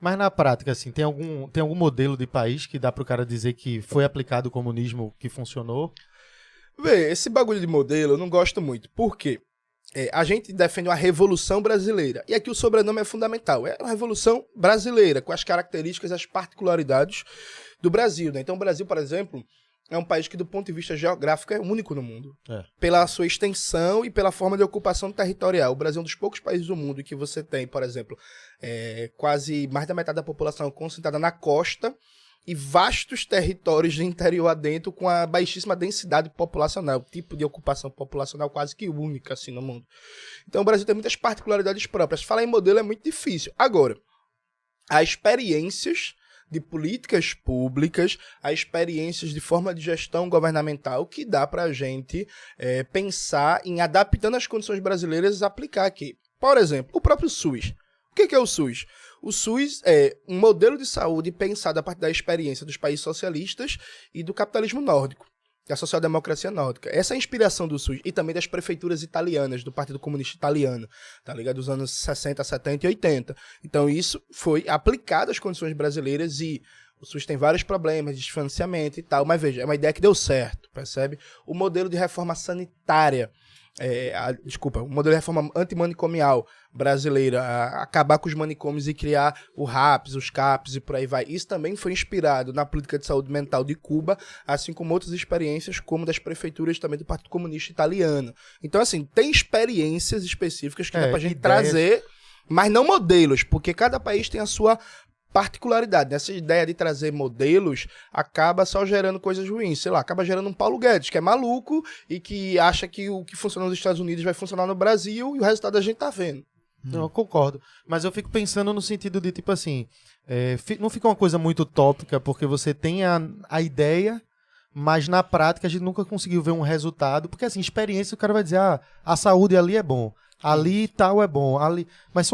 Mas na prática, assim, tem algum modelo de país que dá pro cara dizer que foi aplicado o comunismo que funcionou? Vê, esse bagulho de modelo eu não gosto muito. Por quê? A gente defende uma Revolução Brasileira. E aqui o sobrenome é fundamental. É uma Revolução Brasileira, com as características, as particularidades do Brasil, né? Então o Brasil, por exemplo, é um país que do ponto de vista geográfico é único no mundo. Pela sua extensão e pela forma de ocupação territorial. O Brasil é um dos poucos países do mundo que você tem, por exemplo, quase mais da metade da população concentrada na costa e vastos territórios de interior adentro com a baixíssima densidade populacional, tipo de ocupação populacional quase que única assim no mundo. Então o Brasil tem muitas particularidades próprias. Falar em modelo é muito difícil. Agora, há experiências de políticas públicas, há experiências de forma de gestão governamental que dá para a gente pensar em adaptando as condições brasileiras e aplicar aqui. Por exemplo, o próprio SUS. O que é o SUS? O SUS é um modelo de saúde pensado a partir da experiência dos países socialistas e do capitalismo nórdico, da social-democracia nórdica. Essa é a inspiração do SUS e também das prefeituras italianas, do Partido Comunista Italiano, tá ligado? Dos anos 60, 70 e 80. Então isso foi aplicado às condições brasileiras e o SUS tem vários problemas de financiamento e tal, mas veja, é uma ideia que deu certo, percebe? O modelo de reforma sanitária, o modelo de reforma antimanicomial brasileira, acabar com os manicômios e criar o RAPS, os CAPS e por aí vai. Isso também foi inspirado na política de saúde mental de Cuba, assim como outras experiências, como das prefeituras também do Partido Comunista Italiano. Então, assim, tem experiências específicas que dá pra gente trazer, mas não modelos, porque cada país tem a sua particularidade. Essa ideia de trazer modelos acaba só gerando coisas ruins. Sei lá, acaba gerando um Paulo Guedes, que é maluco e que acha que o que funciona nos Estados Unidos vai funcionar no Brasil e o resultado a gente tá vendo. Não, eu concordo. Mas eu fico pensando no sentido de, tipo assim, não fica uma coisa muito utópica, porque você tem a ideia, mas na prática a gente nunca conseguiu ver um resultado, porque assim, experiência o cara vai dizer, a saúde ali é bom, ali tal é bom, ali... Mas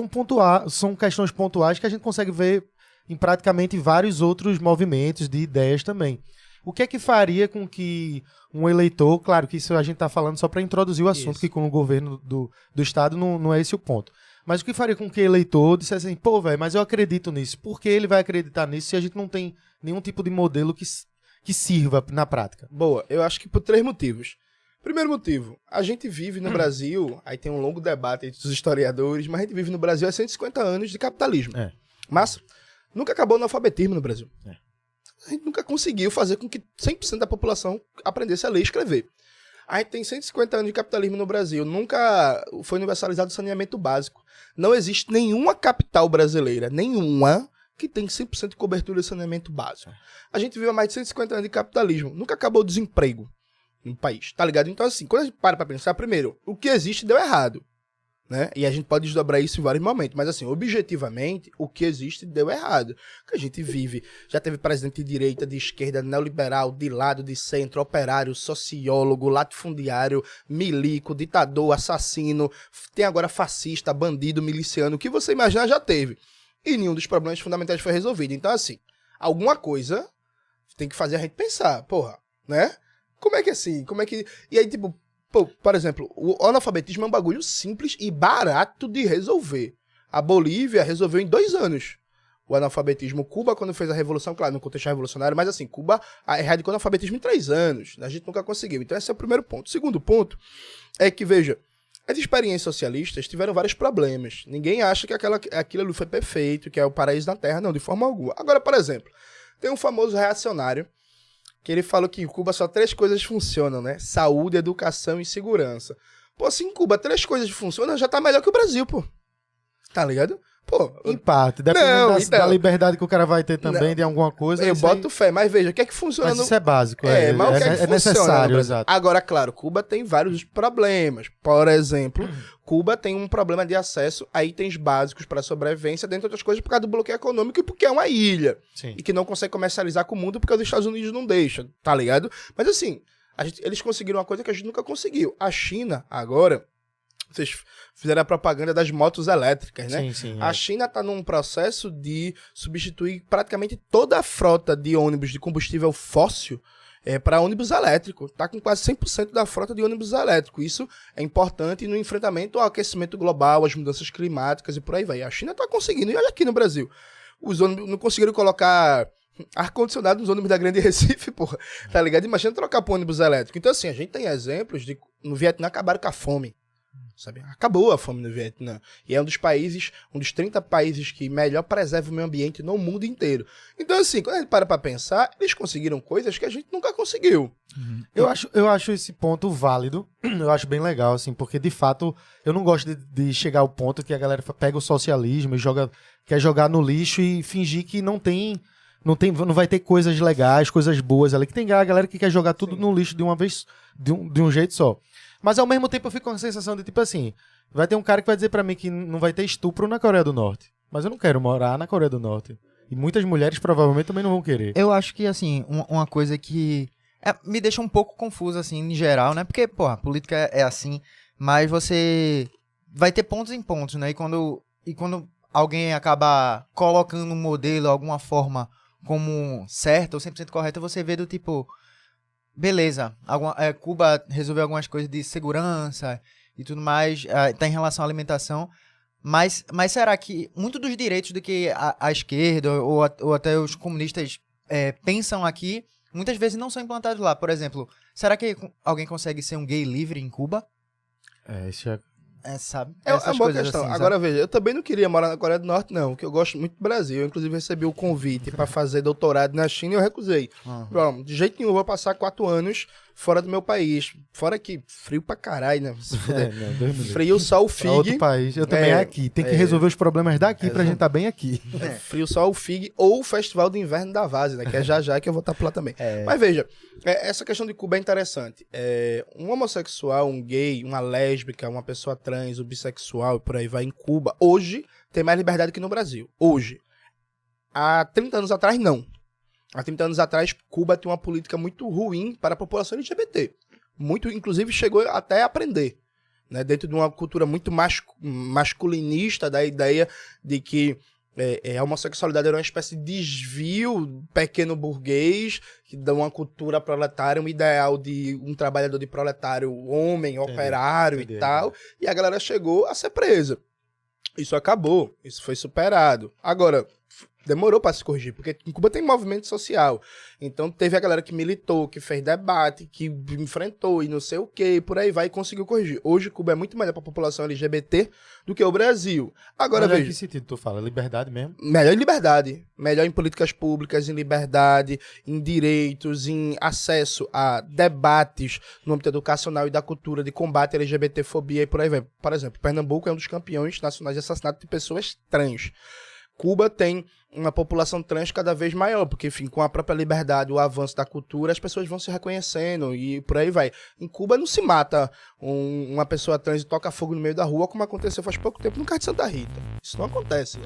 são questões pontuais que a gente consegue ver em praticamente vários outros movimentos de ideias também. O que é que faria com que um eleitor, claro que isso a gente está falando só para introduzir o assunto, que com o governo do Estado não é esse o ponto. Mas o que faria com que o eleitor dissesse assim, pô, velho, mas eu acredito nisso. Por que ele vai acreditar nisso se a gente não tem nenhum tipo de modelo que sirva na prática? Boa, eu acho que por 3 motivos. Primeiro motivo, a gente vive no Brasil, aí tem um longo debate entre os historiadores, mas a gente vive no Brasil há 150 anos de capitalismo. Mas nunca acabou o analfabetismo no Brasil. A gente nunca conseguiu fazer com que 100% da população aprendesse a ler e escrever. A gente tem 150 anos de capitalismo no Brasil. Nunca foi universalizado o saneamento básico. Não existe nenhuma capital brasileira, nenhuma, que tem 100% de cobertura de saneamento básico. A gente vive há mais de 150 anos de capitalismo. Nunca acabou o desemprego no país, tá ligado? Então, assim, quando a gente para pra pensar, primeiro, o que existe deu errado. Né? E a gente pode desdobrar isso em vários momentos, mas assim, objetivamente, o que existe deu errado. O que a gente vive, já teve presidente de direita, de esquerda, neoliberal, de lado, de centro, operário, sociólogo, latifundiário, milico, ditador, assassino, tem agora fascista, bandido, miliciano, o que você imaginar já teve. E nenhum dos problemas fundamentais foi resolvido. Então assim, alguma coisa tem que fazer a gente pensar, porra, né? Como é que assim, E aí tipo, pô, por exemplo, o analfabetismo é um bagulho simples e barato de resolver. A Bolívia resolveu em 2 anos o analfabetismo. Cuba, quando fez a revolução, claro, no contexto revolucionário, mas assim, Cuba erradicou o analfabetismo em 3 anos. A gente nunca conseguiu. Então esse é o primeiro ponto. O segundo ponto é que, veja, as experiências socialistas tiveram vários problemas. Ninguém acha que aquilo ali foi perfeito, que é o paraíso na Terra. Não, de forma alguma. Agora, por exemplo, tem um famoso reacionário que ele falou que em Cuba só 3 coisas funcionam, né? Saúde, educação e segurança. Pô, se em Cuba 3 coisas funcionam, já tá melhor que o Brasil, pô. Tá ligado? Pô, em parte, dependendo da liberdade que o cara vai ter também de alguma coisa. Eu boto fé, mas veja, o que é que funciona... Mas isso é básico, mas o que é necessário, exato. Agora, claro, Cuba tem vários problemas. Por exemplo, Cuba tem um problema de acesso a itens básicos para sobrevivência, dentre outras coisas, por causa do bloqueio econômico e porque é uma ilha. Sim. E que não consegue comercializar com o mundo porque os Estados Unidos não deixam, tá ligado? Mas assim, eles conseguiram uma coisa que a gente nunca conseguiu. A China, agora... Vocês fizeram a propaganda das motos elétricas, né? Sim, sim. A China está num processo de substituir praticamente toda a frota de ônibus de combustível fóssil para ônibus elétrico. Está com quase 100% da frota de ônibus elétrico. Isso é importante no enfrentamento ao aquecimento global, às mudanças climáticas e por aí vai. A China está conseguindo. E olha aqui no Brasil. Os ônibus não conseguiram colocar ar-condicionado nos ônibus da Grande Recife, porra. Tá ligado? Imagina trocar pro ônibus elétrico. Então, assim, a gente tem exemplos de no Vietnã acabaram com a fome. Sabe? Acabou a fome no Vietnã. E é um dos 30 países que melhor preserva o meio ambiente no mundo inteiro. Então, assim, quando a gente para pra pensar, eles conseguiram coisas que a gente nunca conseguiu. Eu acho esse ponto válido, eu acho bem legal, assim, porque de fato eu não gosto de chegar ao ponto que a galera pega o socialismo e quer jogar no lixo e fingir que não vai ter coisas legais, coisas boas ali, que tem a galera que quer jogar tudo no lixo de uma vez, de um jeito só. Mas ao mesmo tempo eu fico com a sensação de tipo assim, vai ter um cara que vai dizer pra mim que não vai ter estupro na Coreia do Norte, mas eu não quero morar na Coreia do Norte. E muitas mulheres provavelmente também não vão querer. Eu acho que, assim, uma coisa que me deixa um pouco confuso, assim, em geral, né? Porque, pô, a política é assim, mas você vai ter pontos em pontos, né? E quando alguém acaba colocando um modelo, alguma forma como certa ou 100% correta, você vê do tipo, beleza, Cuba resolveu algumas coisas de segurança e tudo mais, tá em relação à alimentação, mas será que muito dos direitos do que a esquerda ou até os comunistas pensam aqui, muitas vezes não são implantados lá? Por exemplo, será que alguém consegue ser um gay livre em Cuba? Isso é... sabe? É uma boa questão. Assim, agora, veja, eu também não queria morar na Coreia do Norte, não, porque eu gosto muito do Brasil. Eu, inclusive, recebi o convite para fazer doutorado na China e eu recusei. Bom, de jeito nenhum, eu vou passar 4 anos fora do meu país. Fora que frio pra caralho, né? Se fuder. Frio só o FIG. Outro país, eu também aqui. Tem que resolver os problemas daqui pra gente estar bem aqui. Frio só o FIG ou o Festival do Inverno da Várzea, né? Que é já que eu vou estar por lá também. Mas veja, essa questão de Cuba é interessante. Um homossexual, um gay, uma lésbica, uma pessoa trans, um bissexual e por aí vai em Cuba, hoje tem mais liberdade que no Brasil. Hoje. Há 30 anos atrás, não. Há 30 anos atrás, Cuba tinha uma política muito ruim para a população LGBT. Muito, inclusive, chegou até a aprender. Né? Dentro de uma cultura muito masculinista, da ideia de que a homossexualidade era uma espécie de desvio pequeno burguês, que dá uma cultura proletária, um ideal de um trabalhador de proletário, homem, operário e tal. E a galera chegou a ser presa. Isso acabou, isso foi superado. Agora, demorou para se corrigir, porque em Cuba tem movimento social. Então teve a galera que militou, que fez debate, que enfrentou e não sei o que, por aí vai e conseguiu corrigir. Hoje Cuba é muito melhor para a população LGBT do que o Brasil. Agora veja. Em que sentido tu fala? Liberdade mesmo? Melhor em liberdade. Melhor em políticas públicas, em liberdade, em direitos, em acesso a debates no âmbito educacional e da cultura de combate à LGBTfobia e por aí vai. Por exemplo, Pernambuco é um dos campeões nacionais de assassinato de pessoas trans. Cuba tem uma população trans cada vez maior, porque, enfim, com a própria liberdade, o avanço da cultura, as pessoas vão se reconhecendo e por aí vai. Em Cuba não se mata uma pessoa trans e toca fogo no meio da rua, como aconteceu faz pouco tempo no Cais de Santa Rita. Isso não acontece.